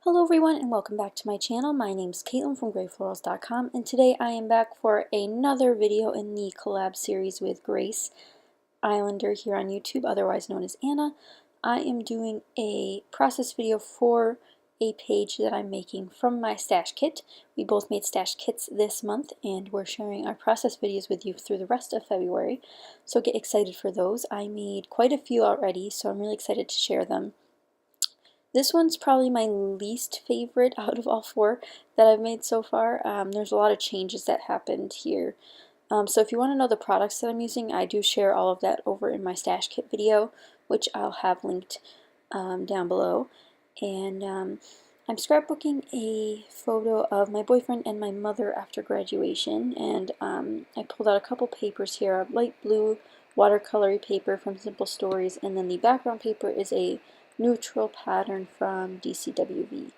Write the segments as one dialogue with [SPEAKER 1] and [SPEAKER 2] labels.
[SPEAKER 1] Hello everyone and welcome back to my channel. My name's Caitlin from Florals.com, and today I am back for another video in the collab series with Grace Islander here on YouTube, otherwise known as Anna. I am doing a process video for a page that I'm making from my stash kit. We both made stash kits this month and we're sharing our process videos with you through the rest of February, so get excited for those. I made quite a few already, so I'm really excited to share them. This one's probably my least favorite out of all four that I've made so far. There's a lot of changes that happened here. So if you want to know the products that I'm using, I do share all of that over in my stash kit video, which I'll have linked down below. And I'm scrapbooking a photo of my boyfriend and my mother after graduation, and I pulled out a couple papers here, a light blue watercolory paper from Simple Stories, and then the background paper is a neutral pattern from DCWV.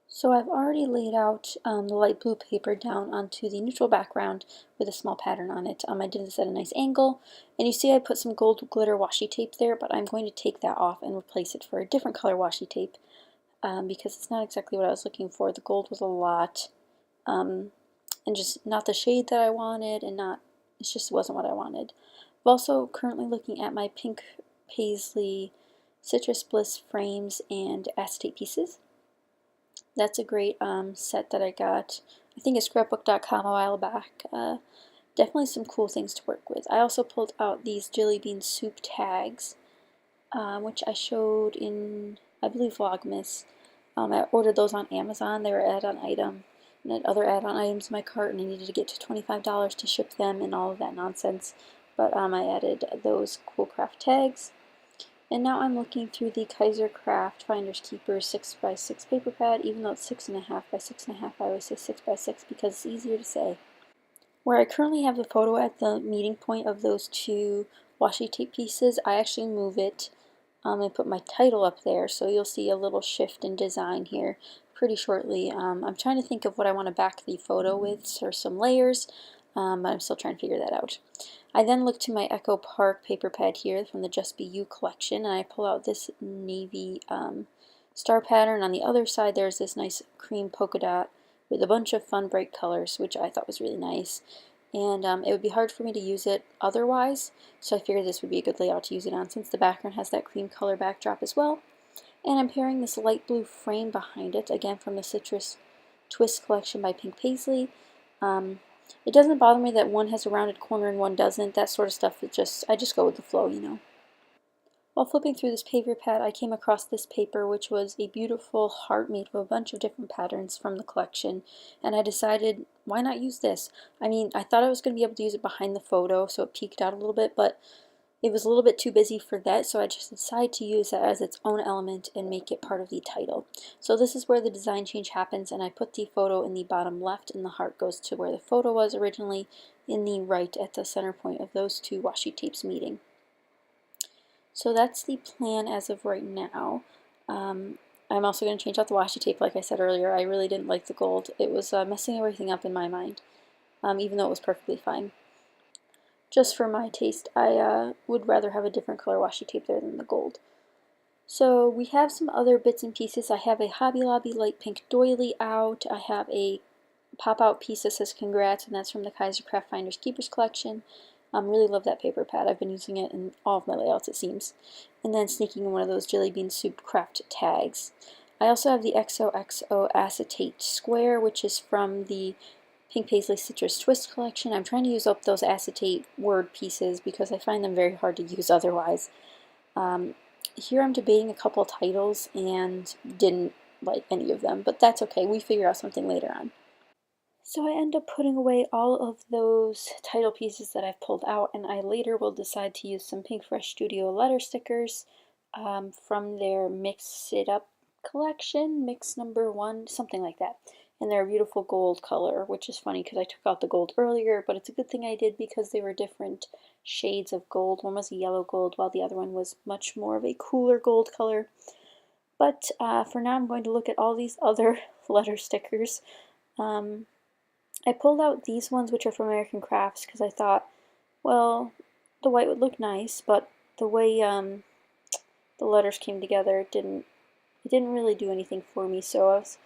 [SPEAKER 1] So I've already laid out the light blue paper down onto the neutral background with a small pattern on it. I did this at a nice angle, and you see I put some gold glitter washi tape there, but I'm going to take that off and replace it for a different color washi tape because it's not exactly what I was looking for. The gold was a lot, and just not the shade that I wanted, and it just wasn't what I wanted. I'm also currently looking at my pink paisley Citrus Bliss frames and acetate pieces. That's a great set that I got, I think, at Scrapbook.com a while back. Definitely some cool things to work with. I also pulled out these jelly bean soup tags, which I showed in, I believe, Vlogmas. I ordered those on Amazon. They were add-on item, and I had other add-on items in my cart, and I needed to get to $25 to ship them and all of that nonsense. But I added those cool craft tags. And now I'm looking through the Kaiser Craft Finders Keepers 6x6 paper pad. Even though it's 6.5 by 6.5, I always say 6x6 because it's easier to say. Where I currently have the photo at the meeting point of those two washi tape pieces, I actually move it and put my title up there, so you'll see a little shift in design here pretty shortly. I'm trying to think of what I want to back the photo with, or some layers, but I'm still trying to figure that out. I then look to my Echo Park paper pad here from the Just Be You collection, and I pull out this navy star pattern. On the other side there's this nice cream polka dot with a bunch of fun bright colors, which I thought was really nice. And it would be hard for me to use it otherwise, so I figured this would be a good layout to use it on since the background has that cream color backdrop as well. And I'm pairing this light blue frame behind it, again from the Citrus Twist collection by Pink Paisley. It doesn't bother me that one has a rounded corner and one doesn't. That sort of stuff, I just go with the flow, you know. While flipping through this paper pad, I came across this paper, which was a beautiful heart made of a bunch of different patterns from the collection, and I decided, why not use this? I mean, I thought I was going to be able to use it behind the photo, so it peeked out a little bit, but it was a little bit too busy for that, so I just decided to use that as its own element and make it part of the title. So this is where the design change happens, and I put the photo in the bottom left, and the heart goes to where the photo was originally, in the right at the center point of those two washi tapes meeting. So that's the plan as of right now. I'm also going to change out the washi tape, like I said earlier. I really didn't like the gold. It was messing everything up in my mind, even though it was perfectly fine. Just for my taste, I would rather have a different color washi tape there than the gold. So we have some other bits and pieces. I have a Hobby Lobby light pink doily out. I have a pop-out piece that says congrats, and that's from the Kaiser Craft Finders Keepers collection. Really love that paper pad. I've been using it in all of my layouts, it seems. And then sneaking in one of those jelly bean soup craft tags. I also have the XOXO acetate square, which is from the Pink Paisley Citrus Twist collection. I'm trying to use up those acetate word pieces because I find them very hard to use otherwise. Here I'm debating a couple titles and didn't like any of them, but that's okay. We figure out something later on. So I end up putting away all of those title pieces that I've pulled out, and I later will decide to use some Pink Fresh Studio letter stickers from their Mix It Up collection, Mix #1, something like that. And they're a beautiful gold color, which is funny because I took out the gold earlier, but it's a good thing I did because they were different shades of gold. One was a yellow gold, while the other one was much more of a cooler gold color. But for now, I'm going to look at all these other letter stickers. I pulled out these ones, which are from American Crafts, because I thought, well, the white would look nice, but the way the letters came together didn't it didn't really do anything for me, so I was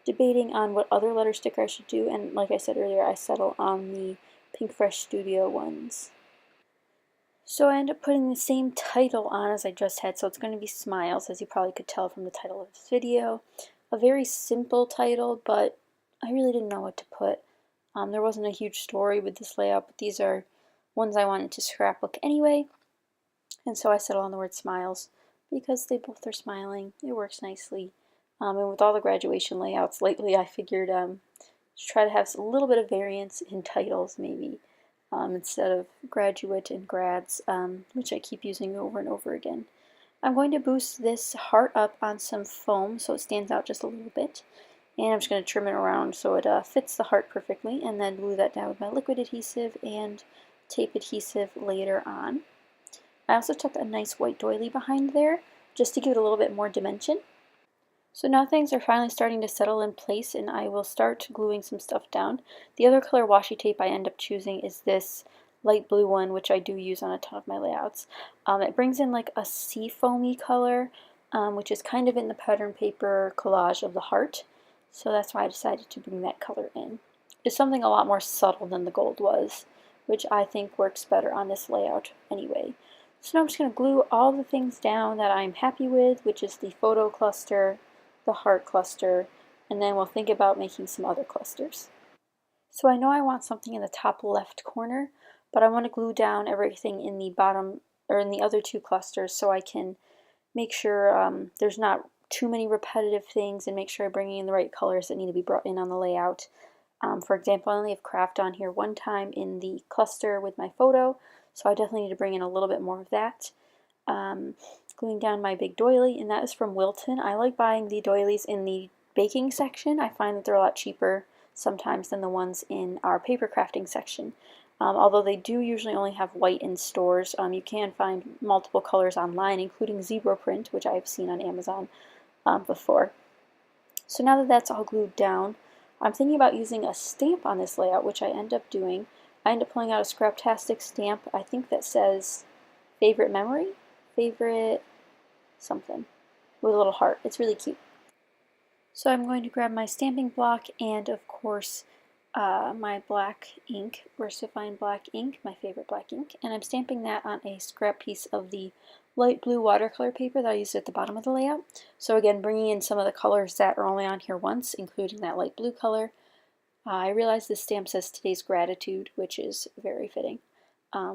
[SPEAKER 1] debating on what other letter sticker I should do, and like I said earlier, I settled on the Pink Fresh Studio ones. So I ended up putting the same title on as I just had, so it's going to be Smiles, as you probably could tell from the title of this video. A very simple title, but I really didn't know what to put. There wasn't a huge story with this layout, but these are ones I wanted to scrapbook anyway, and so I settled on the word Smiles because they both are smiling. It works nicely. And with all the graduation layouts lately, I figured to try to have a little bit of variance in titles, maybe, instead of graduate and grads, which I keep using over and over again. I'm going to boost this heart up on some foam so it stands out just a little bit. And I'm just going to trim it around so it fits the heart perfectly, and then glue that down with my liquid adhesive and tape adhesive later on. I also took a nice white doily behind there just to give it a little bit more dimension. So now things are finally starting to settle in place, and I will start gluing some stuff down. The other color washi tape I end up choosing is this light blue one, which I do use on a ton of my layouts. It brings in like a sea foamy color, which is kind of in the pattern paper collage of the heart. So that's why I decided to bring that color in. It's something a lot more subtle than the gold was, which I think works better on this layout anyway. So now I'm just going to glue all the things down that I'm happy with, which is the photo cluster, the heart cluster, and then we'll think about making some other clusters. So I know I want something in the top left corner, but I want to glue down everything in the bottom, or in the other two clusters, so I can make sure there's not too many repetitive things, and make sure I'm bringing in the right colors that need to be brought in on the layout. For example, I only have craft on here one time in the cluster with my photo, so I definitely need to bring in a little bit more of that. Gluing down my big doily, and that is from Wilton. I like buying the doilies in the baking section. I find that they're a lot cheaper sometimes than the ones in our paper crafting section. Although they do usually only have white in stores, you can find multiple colors online, including zebra print, which I've seen on Amazon before. So now that that's all glued down, I'm thinking about using a stamp on this layout, which I end up doing. I end up pulling out a Scraptastic stamp, I think that says favorite memory, favorite something, with a little heart. It's really cute. So I'm going to grab my stamping block and, of course, my black ink, VersaFine black ink, my favorite black ink, and I'm stamping that on a scrap piece of the light blue watercolor paper that I used at the bottom of the layout. So again, bringing in some of the colors that are only on here once, including that light blue color. I realize this stamp says today's gratitude, which is very fitting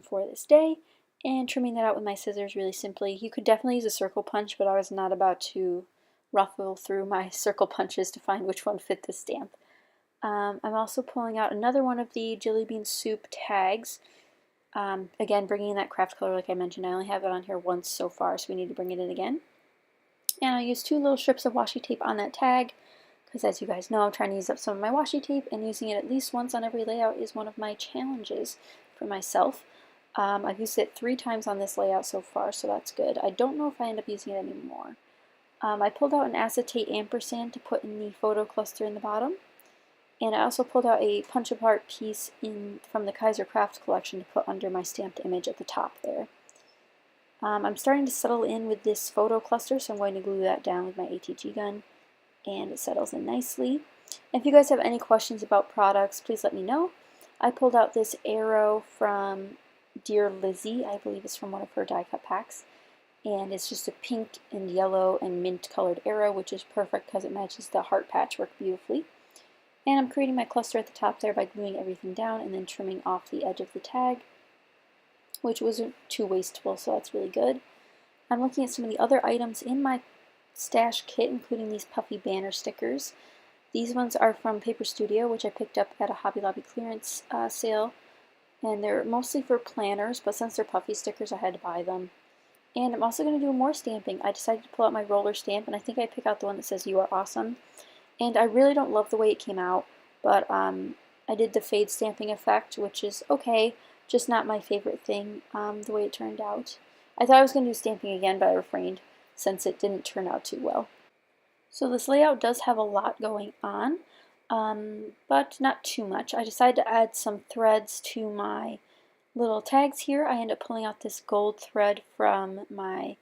[SPEAKER 1] for this day, and trimming that out with my scissors really simply. You could definitely use a circle punch, but I was not about to ruffle through my circle punches to find which one fit the stamp. I'm also pulling out another one of the Jelly Bean Soup tags. Again, bringing in that craft color like I mentioned. I only have it on here once so far, so we need to bring it in again. And I used 2 little strips of washi tape on that tag, because as you guys know, I'm trying to use up some of my washi tape, and using it at least once on every layout is one of my challenges for myself. I've used it 3 times on this layout so far, so that's good. I don't know if I end up using it anymore. I pulled out an acetate ampersand to put in the photo cluster in the bottom. And I also pulled out a punch apart piece from the Kaiser Craft collection to put under my stamped image at the top there. I'm starting to settle in with this photo cluster, so I'm going to glue that down with my ATG gun, and it settles in nicely. And if you guys have any questions about products, please let me know. I pulled out this arrow from Dear Lizzie. I believe it's from one of her die cut packs. And it's just a pink and yellow and mint colored arrow, which is perfect because it matches the heart patchwork beautifully. And I'm creating my cluster at the top there by gluing everything down and then trimming off the edge of the tag, which wasn't too wasteful, so that's really good. I'm looking at some of the other items in my stash kit, including these puffy banner stickers. These ones are from Paper Studio, which I picked up at a Hobby Lobby clearance sale, and they're mostly for planners, but since they're puffy stickers, I had to buy them. And I'm also going to do more stamping. I decided to pull out my roller stamp, and I think I picked out the one that says "You are awesome." And I really don't love the way it came out, but I did the fade stamping effect, which is okay, just not my favorite thing, the way it turned out. I thought I was going to do stamping again, but I refrained since it didn't turn out too well. So this layout does have a lot going on, but not too much. I decided to add some threads to my little tags here. I end up pulling out this gold thread from my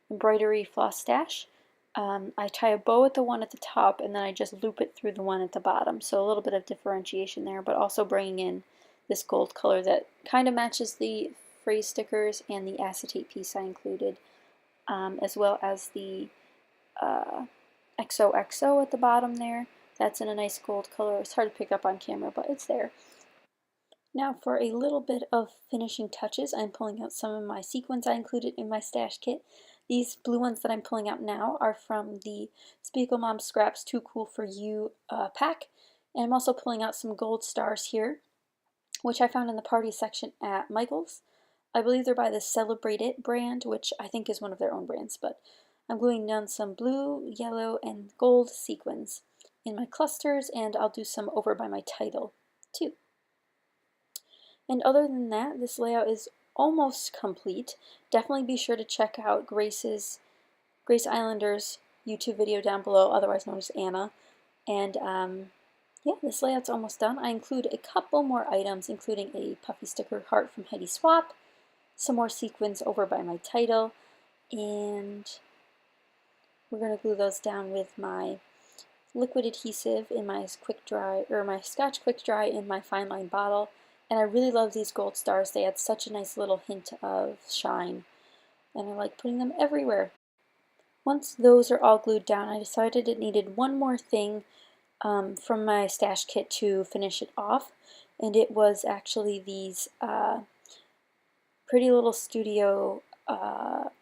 [SPEAKER 1] embroidery floss stash, I tie a bow at the one at the top and then I just loop it through the one at the bottom. So a little bit of differentiation there, but also bringing in this gold color that kind of matches the phrase stickers and the acetate piece I included, as well as the XOXO at the bottom there. That's in a nice gold color. It's hard to pick up on camera, but it's there. Now for a little bit of finishing touches, I'm pulling out some of my sequins I included in my stash kit. These blue ones that I'm pulling out now are from the Spiegel Mom Scraps Too Cool For You pack. And I'm also pulling out some gold stars here, which I found in the party section at Michael's. I believe they're by the Celebrate It brand, which I think is one of their own brands, but I'm gluing down some blue, yellow, and gold sequins in my clusters, and I'll do some over by my title too. And other than that, this layout is almost complete. Definitely be sure to check out Grace Islander's YouTube video down below, otherwise known as Anna. And yeah, this layout's almost done. I include a couple more items, including a puffy sticker heart from Heidi Swap, some more sequins over by my title, and we're going to glue those down with my liquid adhesive in my quick dry, or my Scotch Quick Dry in my fine line bottle. And I really love these gold stars. They add such a nice little hint of shine, and I like putting them everywhere. Once those are all glued down, I decided it needed one more thing from my stash kit to finish it off, and it was actually these Pretty Little Studio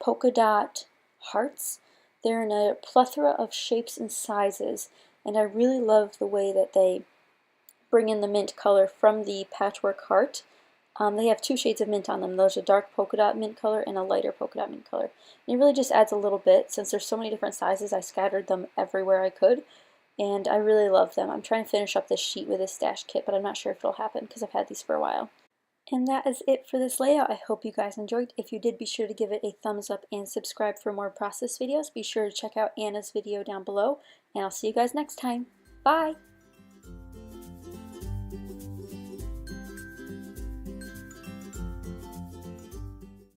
[SPEAKER 1] polka dot hearts. They're in a plethora of shapes and sizes, and I really love the way that they bring in the mint color from the patchwork heart. They have two shades of mint on them. There's a dark polka dot mint color and a lighter polka dot mint color. And it really just adds a little bit. Since there's so many different sizes, I scattered them everywhere I could, and I really love them. I'm trying to finish up this sheet with this stash kit, but I'm not sure if it'll happen because I've had these for a while. And that is it for this layout. I hope you guys enjoyed. If you did, be sure to give it a thumbs up and subscribe for more process videos. Be sure to check out Anna's video down below, and I'll see you guys next time. Bye!